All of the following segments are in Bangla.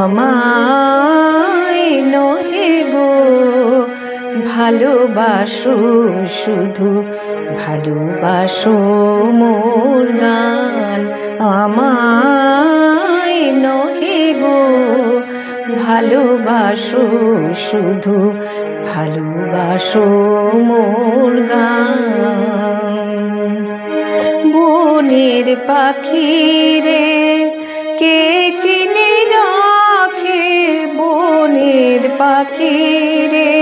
আমায় নহে গো ভালোবাসো, শুধু ভালোবাসো মোর গান। আমায় নহে গো ভালোবাসো, শুধু ভালোবাসো মোর গান। বনের পাখি রে কে চিনে রাখে, বনের পাখি রে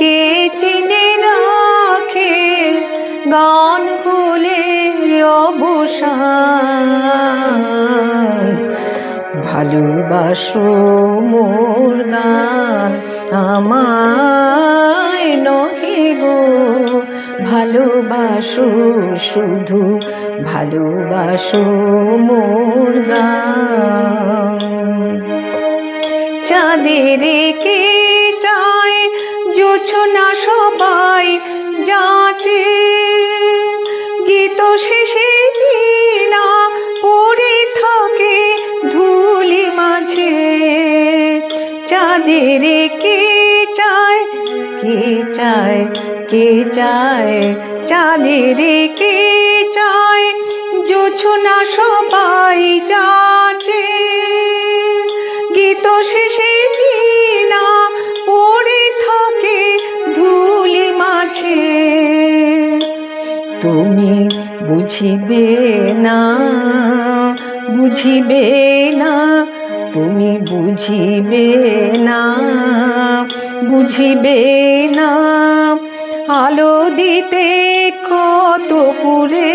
কে চিনে রাখে, গান হলে অবসান। ভালোবাসো মোর গান, আমায় নহে গো ভালোবাসো, শুধু ভালোবাসো মোর গান। চাঁদের কে চায় জোছনা সবাই যাচে, গীত শেষে বীণা পড়ে থাকে ধুলি মাঝে। চাঁদের কে চায়, কে চায়, কে চায়, চাঁদের কে চায় জোছনা সবাই যাচে, গীত শেষে বীণা পড়ে থাকে ধুলি মাঝে। তুমি বুঝিবে না, বুঝিবে না, তুমি বুঝিবে না, বুঝিবে না, আলো দিতে কত পুরে,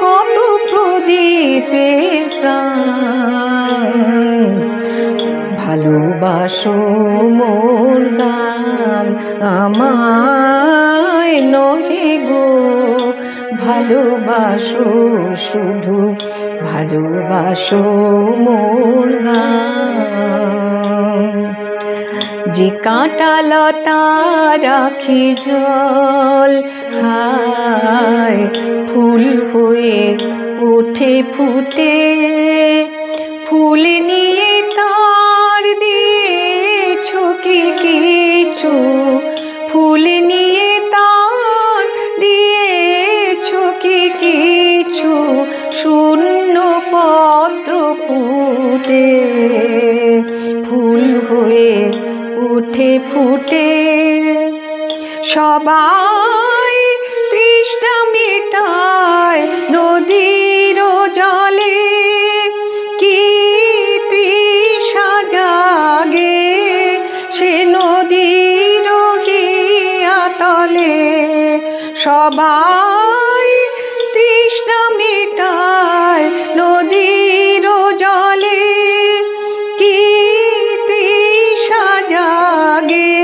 কত প্রদীপের প্রাণ। ভালোবাসো মোর গান, আমায় নহে গো ভালোবাসো, শুধু ভালোবাসো মোর গান। যে কাঁটা লতা রাখি জল, হায় ফুল হয়ে ওঠে ফুটে, ফুল নিয়ে তার দিয়েছো কি কিছু, ফুল নিয়ে তার দিয়েছো কি কিছু, শূন্য পত্র ফুটে, ফুল হয়ে উঠে ফুটে। সবাই তৃষ্ণা মেটায় নদীর জলে, কি তৃষা জাগে সে নদীর হিয়াতলে। সবাই তৃষ্ণা মেটায় নদীর জলে, কি তৃষা জাগে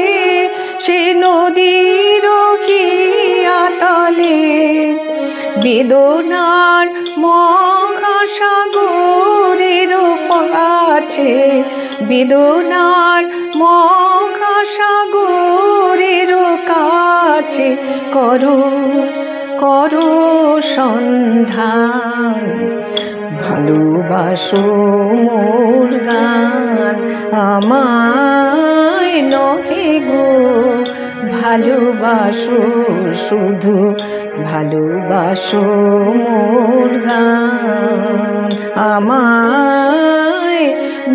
সে নদীর হিয়াতলে। বেদনার মহাসাগরের কাছে, বেদনার মহাসাগরের কাছে করো, করো সন্ধান। ভালোবাসো মোর গান, আমায় নহে গো ভালোবাসো, শুধু ভালোবাসো মোর গান। আমায়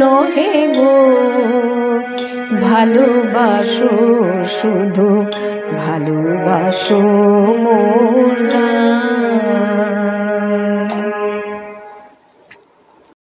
নহে গো ভালোবাসো, শুধু ভালোবাসো মোর গান।